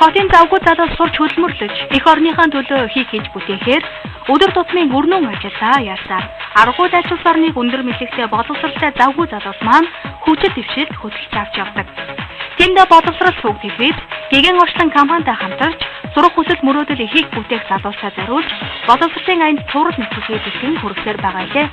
хотын завгүй залуу сурч хөдөлмөрлөж эх орныхаа төлөө хийх хийж бүтээхээр өдөр тутмын өрнөн ажиллаа ясаар аргагүй ажил орныг өндөр мэдлэгтэй боловсралтай завгүй залуус маань хүчит дэвшилд хөдөлж авч явдаг. Тэнд боловсрал сүг төвөд гэгэн орчлон компанитай хамтарч сурах хүсэл мөрөөдөл ихийг бүтээх залуусаа зориулж боловсролын аянд цуврал нэвтрүүлгээ бэлтгэн хүргэлээр байгаа лээ.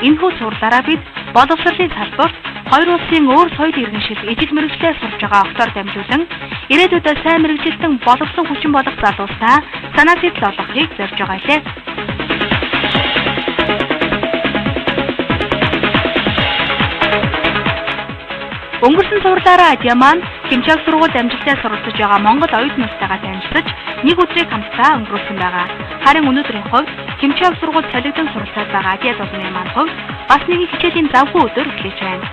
Энэхүү цувралаараа бид боловсролын салбарт хоёр улсын өөр соёл иргэншил ижил мэргэжлээр сурч байгаа огтоор дамжуулан ирээдүйд сайн мэргэжилтэн боловсон хүчин болох залуусаа санаа зовлон олгохыг зорж байгаа лээ. Өнгөрсөн цувралаараа Адиа маань Кимчааг сургуульд амжилттай суралцж байгаа Монгол оюутнуудтайгаа танилцсаж нэг өдрийг хамтдаа өнгөрүүлсэн байгаа. Харин өнөөдрийн хувьд Кимчааг сургуульд солигдсон суралцаад байгаа Адиа дулмын маань хувьд бас нэг хичээлийн завгүй өдөр эхлэж байна.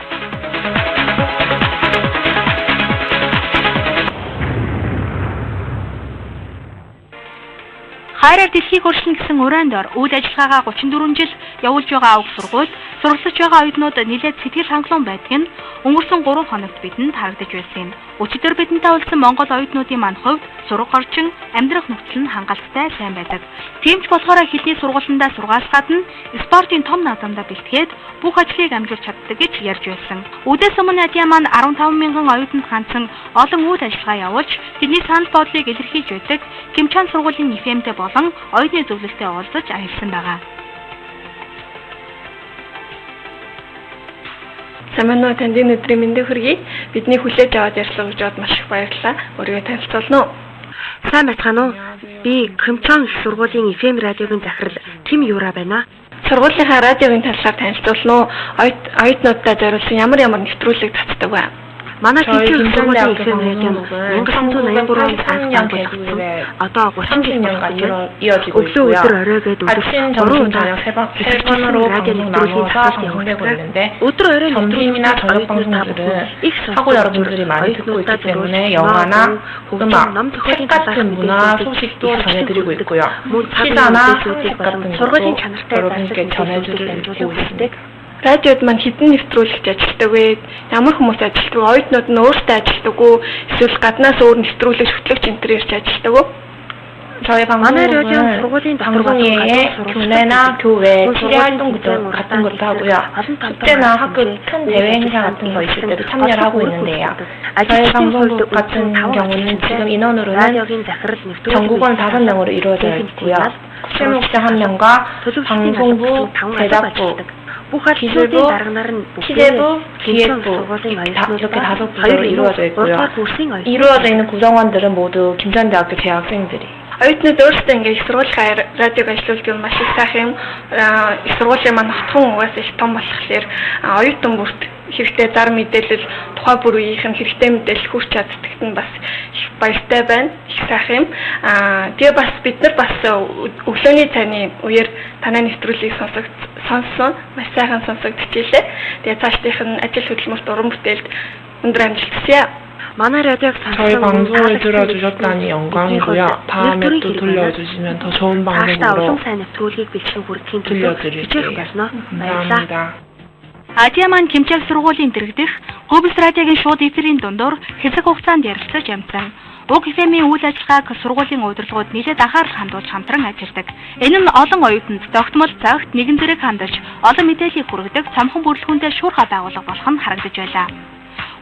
Хайраар дэлхийг өршин гэсэн урайнд ор үйл ажиллагаагаа 34 жил явуулж байгаа уг сургуульд суралцж байгаа оюутнууд нэлээд сэтгэл хангалуун байдаг нь өнгөрсөн 3 хоногт бидэнд харагдаж байсан юм. Өчигдөр бидэнтэй уулзсан Монгол оюутнуудын маань хувьд сурах орчин, амьдрах нөхцөл нь хангалттай сайн байдаг. Тийм ч болохоор хэлний сургуулиндаа сургаас гадна спортын том наадамдаа бэлтгээд бүх ажлыг амжуулж чаддаг гэж ярьж байсан. Үдээс өмнө Адиа маань 15 мянган оюутанд хандсан олон үйл ажиллагаа явуулж тэдний санал бодлыг илэрхийлж байдаг Кимчаан сургуулийн FM-тэй болон оюутны зөвлөлтөд уулзаж аялсан байгаа. Самано танд энэ өдрийн мэндийг хүргэе. Бидний хүлээж аваад ярьцлага гэж маш их баярлалаа. Өөрийгөө танилцуулна уу? Сайн байцгаана уу? Би Кимчаан их сургуулийн FM радиогийн захирал Тим Юра байна. Сургуулийнхаа радиогийн талаар танилцуулна уу? Оюутнуудад зориулсан ямар нэвтрүүлэг татдаг вэ? Манай Кимчаан их сургуулийн FM радио 1983 онд анх болгогдсон. Одоо 30 жил 이어지고 있고요. 아침, 점심, 저녁 세 번으로 방송 나눠서 방송되고 있는데 점심이나 저녁 방송들은 하고 여러분들이 많이 듣고 있기 때문에 영화나 음악, 책 같은 문화 소식도 전해드리고 있고요. 시사나 상식 같은 것도 여러분께 전해드리고 있습니다. Радиод маань хэдэн нэвтрүүлэгч ажилладаг вэ? Ямар хүмүүс ажилладаг вэ? Оюутнууд нь өөрсдөө ажилладаг уу? Эсвэл гаднаас өөр нэвтрүүлэгч хөтлөгч энэ төр ирж ажилладаг уу? 저희 방송국에 교내나 교외 취재활동 같은 것도 하고요. 축제나 학교 큰 대회 행사 같은 거 있을 때도 참여를 하고 있는데요. 저희 방송국 같은 경우는 지금 인원으로는 전국원 5명으로 이루어져 있고요. 실무국장 1명과 방송부, 제작부, 기술부, 취재부, 기획부 이렇게 5부로 이루어져 있고요. 이루어져 있는 구성원들은 모두 김천대학교 재학생들이. Оюутнууд өөрсдөө ингээ их сургуулийн радиог ажиллуулдаг нь маш их сайхан юм. Их сургуулийн маань хотхон угаасаа их том болохоор оюутан бүрт хэрэгтэй зар мэдээлэл тухай бүр үеийнх нь хэрэгтэй мэдээлэл хүрч чаддагт нь бас их баяртай байна. Их сайхан юм. Тэгээ бас бид нар бас өглөөний цайны үеэр танай нэвтрүүлгийг сонссон. Маш сайхан сонсогдчихлээ. Тэгээ цаашдынх нь ажил хөдөлмөрт уран бүтээлд өндөр амжилт хүсье. 저희 방송을 들어주셨다니 영광이고요. 다음에 또 들려주시면 더 좋은 방송으로 들려드릴게요. 감사합니다. Адиа маань Кимчааг сургуулийн дэргэдэх Хөвс радиогийн шууд эфирийн дундуур хэсэг хугацаанд ярилцаж амжсан. Уг FM-ийн үйл ажиллагааг сургуулийн удирдлагууд нэлээд анхаарал хандуулж хамтран ажилладаг. Энэ нь олон оюутанд тогтмол цагт нэгэн зэрэг хандаж олон мэдээллийг хүргэдэг цамхан бүрэлдэхүүнтэй шуурхай байгууллага болох нь харагдаж байлаа.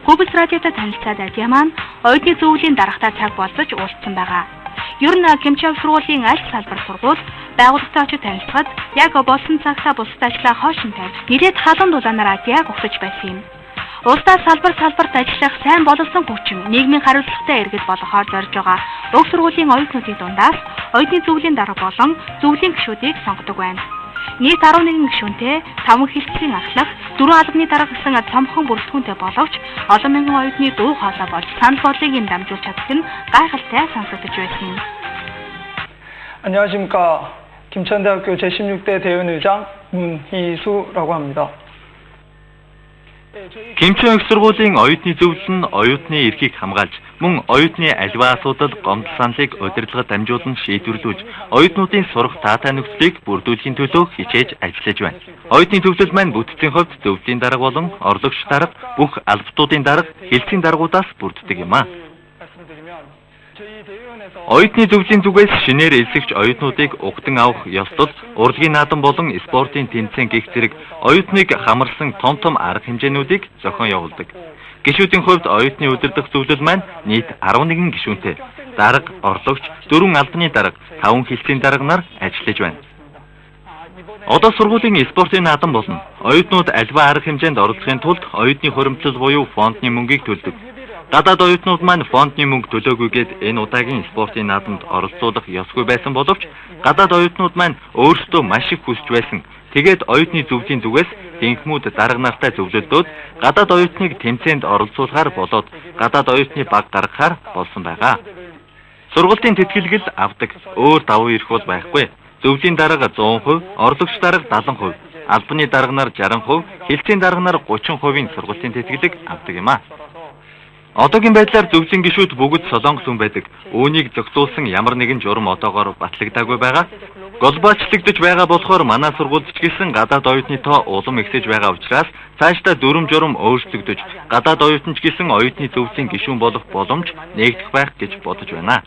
Хөвс радиотой танилцаад Адиа маань оюутны зөвлөлийн дарагтай цаг болцож уулзсан байгаа. Ер нь Кимчааг сургуулийн аль салбар сургууль байгууллагатай очиж танилцахад яг болсон цагтаа бусад ажлаа хойшин тавьж нэлээд халуун дулаанаар Адиаг ухсаж байсан юм. Улсдаа салбарт ажиллах сайн боловсон хүчин нийгмийн хариуцлагатай иргэд болгохоор зорж байгаа уг сургуулийн оюутнуудын дундаас оюутны зөвлөлийн дарга болон зөвлөлийн гишүүдийг сонгодог байна. Нийт 11 гишүүнтэй 5 хэлтсийн ахлах 4 албаны дарга гэсэн цомхон бүрэлдэхүүнтэй боловч олон мянган оюутны дуу хоолой болж санал бодлыг нь дамжуулж чадах нь гайхалтай сонсогдож байсан юм. 안녕하십니까. 김천대학교 제16대 대의원 의장 문희수라고 합니다. Кимчэн их сургуулийн оюутны зөвлөл нь оюутны эрхийг хамгаалж, мөн оюутны аливаа асуудал гомдол саналыг удирдлагад дамжуулан шийдвэрлэж, оюутнуудын сурах таатай нөхцөлийг бүрдүүлэхийн төлөө хичээж ажиллаж байна. Оюутны зөвлөл маань бүтцийн хувьд зөвлөлийн дарга болон орлогч дарга, бүх албатуудын дарга, хэлтсийн даргуудаас бүрддэг юм а. Оюутны зөвлөлийн зүгээс шинээр элсэгч оюутнуудыг угтан авах ёслол, урлагийн наадам болон спортын тэмцээн гэх зэрэг оюутныг хамарсан том арга хэмжээнүүдийг зохион явуулдаг. Гишүүдийн хувьд оюутны удирдах зөвлөл маань нийт 11 гишүүнтэй. Дарга, орлогч, 4 албаны дарга, 5 хэлтсийн дарга нар ажиллаж байна. Одоо сургуулийн спортын наадам болно. Оюутнууд альва арга хэмжээнд оролцохын тулд оюутны хуримтлал буюу фондны мөнгийг төлдөг. Гадаад оюутнууд маань фондны мөнгө төлөөгүйгээд энэ удаагийн спортын наадамд оролцуулах ёсгүй байсан боловч гадаад оюутнууд маань өөрсдөө маш их хүсэж байсан. Тэгээд оюутны зөвлөлийн зүгээс тэнхмүүд дарга нартай зөвлөлдөөд гадаад оюутныг тэмцээнд оролцуулахаар болоод гадаад оюутны баг гаргахаар болсон байгаа. Сургуулийн тэтгэлгэл авдаг өөр давуу эрх бол байхгүй. Зөвлөлийн дарга 100%, орлогч дарга 70%, албаны дарга нар 60%, хэлтсийн дарга нар 30%-ийн сургуулийн тэтгэлэг авдаг юм а. Одоогийн байдлаар зөвлөлийн гишүүд бүгд Солонгос хүн байдаг. Үүнийг зохицуулсан ямар нэгэн журам одоогоор батлагдаагүй байгаа. Голбоочлогдож байгаа болохоор манай сургуульд ч гэсэн гадаад оюутны тоо улам ихсэж байгаа учраас цаашдаа дүрм журам өөрчлөгдөж гадаад оюутан ч гэсэн оюутны зөвлөлийн гишүүн болох боломж нээгдэх байх гэж бодож байна.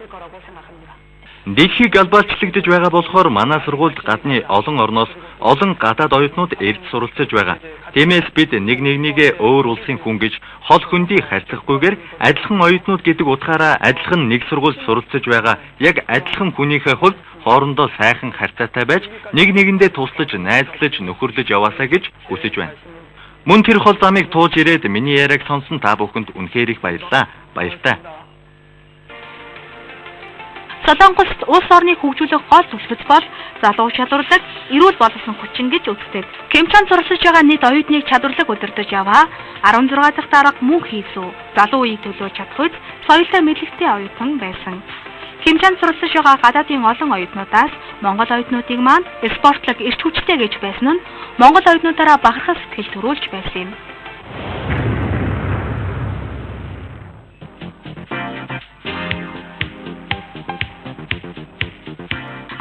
Дэлхийг галбаачлагдж байгаа болохоор манай сургуульд гадны олон орноос олон гадаад оюутнууд ирж суралцж байгаа. Тиймээс бид нэг нэгнийгээ өөр улсын хүн гэж хол хөндий харьцахгүйгээр адилхан оюутнууд гэдэг утгаараа адилхан нэг сургуульд суралцж байгаа яг адилхан хүнийхээ хувьд хоорондоо сайхан харьцаатай байж нэг нэгэндээ туслаж, найзлаж, нөхөрлөж яваасаа гэж хүсэж байна. Мөн тэр хол замыг тууж ирээд миний яриаг сонсон та бүхэнд үнэхээр их баярлалаа. Баяртай. Солонгост улс орныг хөгжүүлэх гол зүйлс бол залуу чадварлаг, эрүүл боловсон хүчин гэж үздэг. Кимчэн суралцж байгаа нийт оюутныг чадварлаг удирдах аваа 16 дахь дарга мөн хийсүү. Залуу үеийг төлөөж чадах үед соёлтой мэдлэгтэй оюутан байсан. Кимчэн суралцж байгаа гадаадын олон оюутнуудаас Монгол оюутнуудыг маань спортлог эрч хүчтэй гэж байсан нь Монгол оюутнуудаараа бахархал сэтгэл төрүүлж байсан юм.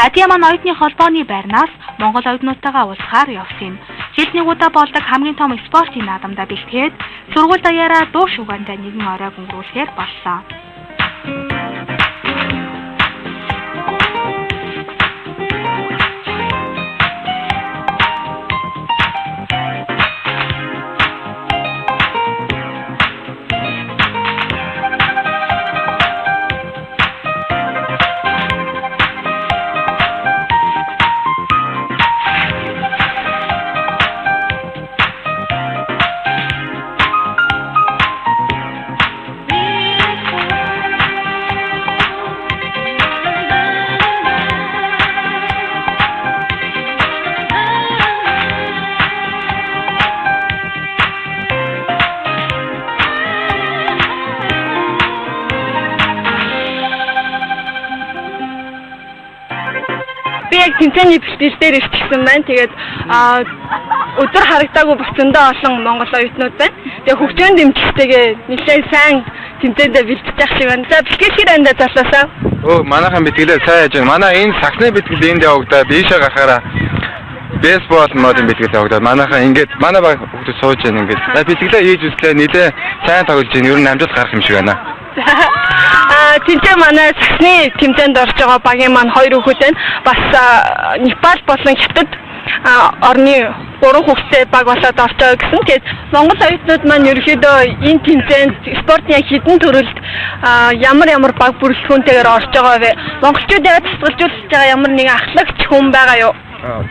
Адиа маань оюутны холбооны байрнаас Монгол оюутнуудтайгаа уулзахаар явсан. Жилд нэг удаа болдог хамгийн том спортын наадамдаа бэлтгээд сургууль даяараа дуу шугандаа нэгэн оройг өнгөрүүлэхээр болсон. Тэмцээний бэлтгэл дээр ирчихсэн байна. Тэгээд өдөр харагдаагүй буцандаа олон монгол оюутнууд байна. Тэгээд хөгжөөнд дэмжлэгтэйгээ нэлээд сайн тэмцээндээ бэлтгэж явах шиг байна. За бэлтгэл хэрэг эндээ залуусаа. Манайхан бэлтгэлээ сайн яаж байна. Манай энэ сахны бэлтгэл энд явагдаад ийшээ гарахаараа бейсбол модын бэлтгэл явагдаад манайхан ингээд манай баг хүмүүс сууж байна ингээд. За бэлтгэлээ хийж үзлээ нэлээ сайн тоглож байна. Ер нь амжилт гарах юм шиг байна. Тэнцээ манай сахны тэмцээнд орж байгаа багийн маань 2 хүүхэд байна. Бас Непал болон Хятад орны 3 хүүхэдтэй баг болоод орж байгаа гэсэн. Тэгээд монгол оюутнууд маань ерөөхдөө энэ тэмцээнд спортын хідэн төрөлд ямар баг бүрэлдэхүүнтэйгээр орж байгаа вэ? Монголчууд яг тасгалжуулж байгаа ямар нэгэн ахлагч хүн байгаа юу?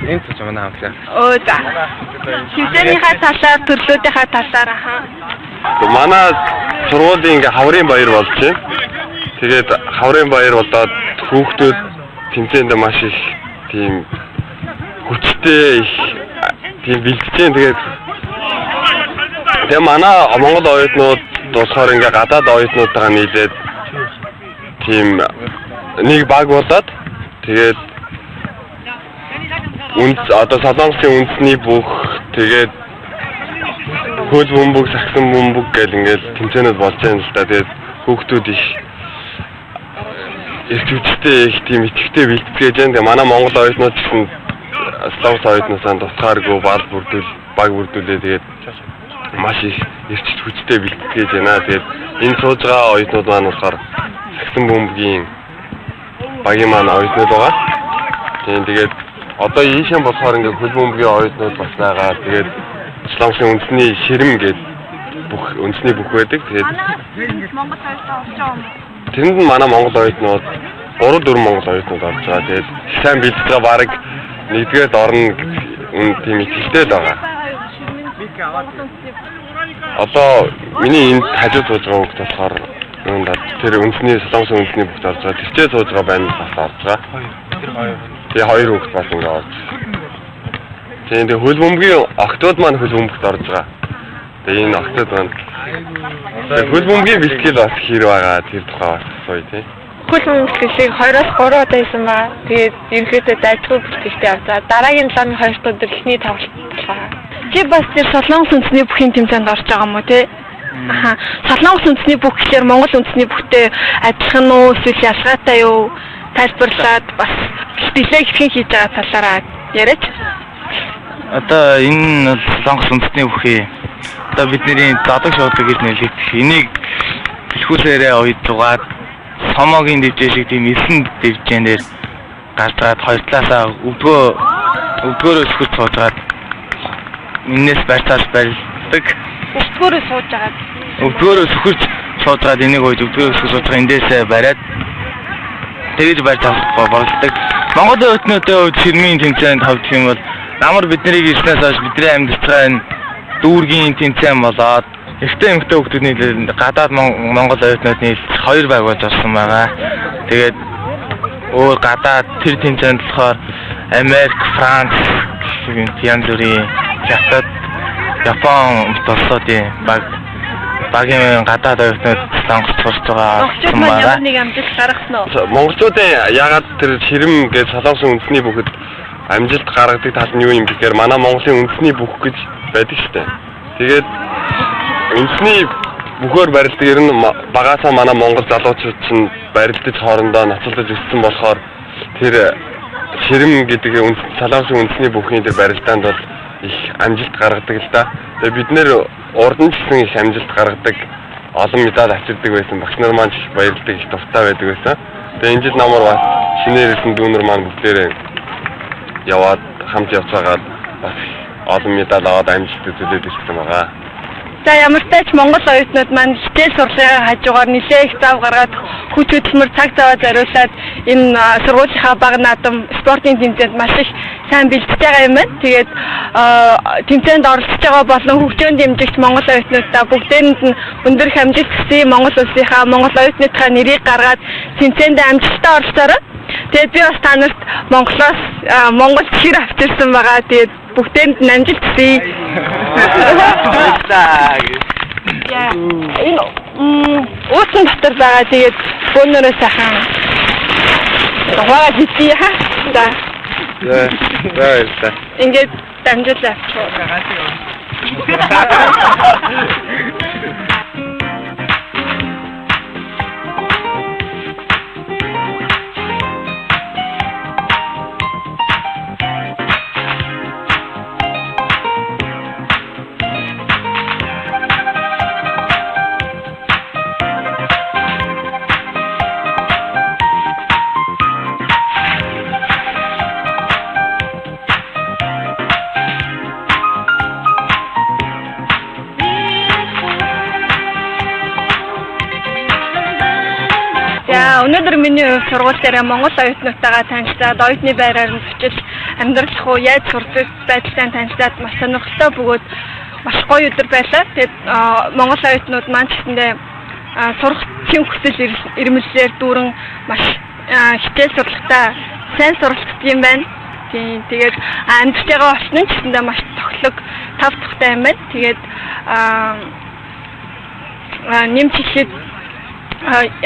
Энэ ч манай хамтлаа. За. Тэмцээнийхээ талаар, төрлүүдийнхээ талаар Манай сургуулийн ингээ хаврын баяр болж байна. Тэгээд хаврын баяр болоод хүүхдүүд тэмцээнд маш их тийм хүчтэй их тийм бэлтгэж байна. Тэгээд манай монгол оюутнууд болохоор ингээ гадаад оюутнуудтайгаа нийлээд тийм нэг баг болоод тэгээд одоо Солонгосын үндэсний бүх тэгээд хөл бөмбөг, сагсан бөмбөг гэл ингээд тэмцээнүүд болж байгаа юм л да. Тэгээд хүүхдүүд их эрчүүчтэй их тийм итгэвтэй бэлтгэж байгаа. Тэгээ манай Монгол оюутнууд гэсэн Солонгос оюутнуудаа тусгааргүй баг бүрдүүлээ. Тэгээд маш их эрчит хүчтэй бэлтгэж байна. Тэгээд энэ сууж байгаа оюутнууд маань болохоор сагсан бөмбөгийн багийн маань оюутнууд байгаа. Тэгээд одоо ийшээ болохоор ингээд хөл бөмбөгийн оюутнууд бас байгаа. Тэгээд Солонгосын үндэсний ширэм гээд бүх үндэсний бүх байдаг. Тэгээд Монгол оюутнууд орж байгаа юм. тэнд нь манай Монгол оюутнууд 3-4 Монгол оюутнууд орж байгаа. Тэгээд сайн бэлдэж байгаа баг нэгдүгээр орно гэх тийм итгэлтэй л байгаа. Одоо миний энд хажууд сууж байгаа хүмүүс болохоор тэр үндэсний Солонгосын үндэсний бүгд орж байгаа. Тэрчээ сууж байгаа байна бас орж байгаа. Тэгээ хоёр хүүхд бас ингээд орж. Тэгээ хөл бөмбөгийн октод маань хөл бөмбөгт орж байгаа. Тэгээ энэ октод маань хөл бөмбөгийн бэлтгэл бас хэр байгаа тэр тухай бас асууя тий. Хөл бөмбөгийг 2-3 удаа хийсэн ба тэгээд ерөнхийдөө дайггүй бэлтгэлтэй явцаа. Дараагийн 2 өдөр эхний тоглолт болоо. Чи бас тэр Солонгос үндэсний бүхний тэмцээнд орж байгаа юм уу тий? Солонгос үндэсний бүх гэхээр Монгол үндэсний бүхтэй адилхан уу эсвэл ялгаатай юу? Тайлбарлаад бас бэлтгэлээ хэвхэн хийж байгаа талаараа яриач. Одоо энэ Солонгос үндэсний бүхий одоо бидний дадаг шоудаг гэж нэрлэгдэх энийг бэлхүүлээрээ уйдгаад сомогийн дэвжээ шиг тийм 9 дэвжээнээр гаргаад хоёр талаасаа өвдгөөрөө сөхөж суугаад энэс байцаал барилдаг. Өвдгөөрөө сууж байгаа. Өвдгөөрөө сөхөж суугаад энийг өвдгөөрөө сөхөж суугаад эндээсээ бариад тэгж байцаал болдог. Монгол оюутнуудын хувьд ширмийн тэмцээнд хавдах юм бол намар биднийг ирснээс хойш бидний амьдарч байгаа энэ дүүргийн тэмцээн болоод эхтэй эмхтэй хүүхдүүдний гадаад Монгол оюутнуудын 2 баг болж орсон байгаа. Тэгээд өөр гадаад тэр тэмцээнд болохоор Америк, Франц, янз бүрийн Хятад, Япон улсуудын багийн гадаад оюутнууд сонгож сурч байгаа. Монголчууд нэг амжилт гаргасан уу? Монголчуудын ягаад тэр ширэм гэж Солонгосын үндэсний бүхэд амжилт гаргадаг тал нь юу юм гэхээр манай Монголын үндэсний бүх гэж байдаг шүү дээ. Тэгээд үндэсний бүхөөр барилдаг ер нь багаасаа манай Монгол залуучууд чинь барилдаж хоорондоо ноцолдож өссөн болохоор тэр ширэм гэдэг Солонгосын үндэсний бүхний тэр барилдаанд бол их амжилт гаргадаг л да. Тэгээд бид нэр урд нь ч гэсэн их амжилт гаргадаг олон медаль авчирдаг байсан. Багш нар маань баярлдаг их дуртай байдаг байсан. Тэгээд энэ жил намар бас шинээр ирсэн дүүнер маань бүгдээрээ яваад хамт явцаагаад бас олон медаль аваад амжилт үзүүлээд ирсэн байгаа. За ямар ч тач Монгол оюутнууд маань хичээл сургуулийн хажуугаар нэлээ их зав гаргаад хүч хөдөлмөр цаг зав зориулаад энэ сургуулийнхаа бага наадам спортын тэмцээнд маш их сайн бэлдэж байгаа юм байна. Тэгээд тэмцээнд оролцож байгаа болон хөгжөөнд дэмжигч Монгол оюутнуудаа бүгдээрэнд нь өндөр их амжилт хүсье. Монгол улсынхаа Монгол оюутнуудынхаа нэрийг гаргаад тэмцээнд амжилттай оролцоорой. Тэгээд би бас та нарт Монголоос Монгол хэр авчирсан байгаа. Тэгээд бүгдээрэнд нь амжилт хүсье. Энэ уусан дотор байгаа. Тэгээд бөөнөрөө сайхан хаваа хийе ха. За. Ингээд дамжуулаа. Өнөөдөр миний сургууль дээр Монгол оюутнуудтайгаа танилцаад оюутны байраар нь очиж амьдрах уу яаж сурдаг байдлаа танилцаад маш сонирхолтой бөгөөд маш гоё өдөр байлаа. Тэгээд Монгол оюутнууд маань ч гэсэндээ сурах тийм хүсэл эрмэлзээр дүүрэн маш хичээл сурлагатай сайн суралцдаг юм байна. Тэгээд амьдарч байгаа болчихно ч гэсэндээ маш тоглог тав тухтай юм байна. Тэгээд нэмж ихэд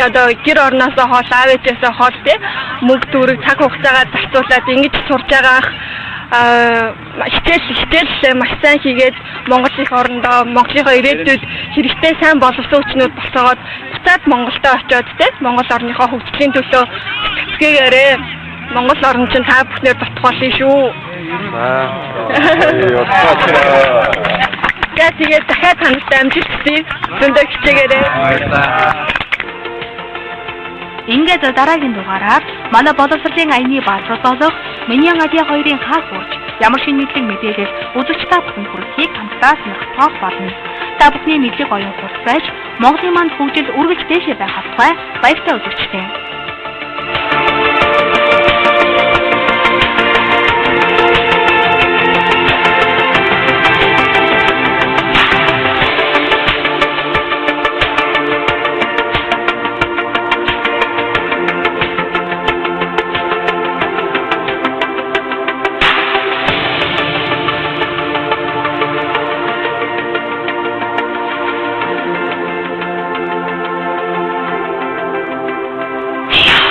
одоо гэр орноосоо хоол аав ээжээсээ хоол те мөнгө төгрөг цаг хугацаагаа зарцуулаад ингэж сурж байгаа хичээл маш сайн хийгээд Монгол их орондоо Монголынхоо ирээдүйд хэрэгтэй сайн боловсон хүчнүүд болцоогоод буцаад Монголдо очиод те Монгол орныхоо хөгжлийн төлөө сэтгэцгээгээрээ Монгол орн чинь та бүхнээр дутх болно шүү. Тэгээд дахиад тантай амжилт хүсье. Зөндөө хичээгээрэй. Ингээд дараагийн дугаараар манай боловсролын аяны баатар болох Миньян Адя хоёрын хаа сурч ямар шинэ мэдлэг мэдээлэл үзэгч та бүхэнд хүргэхийг хамтдаа сонирхох болно. Та бүхний мэдлэг оюун хурц байж Монголын манд хөгжил үргэлж дээшээ байх тухай баяртай үзэгчтэй.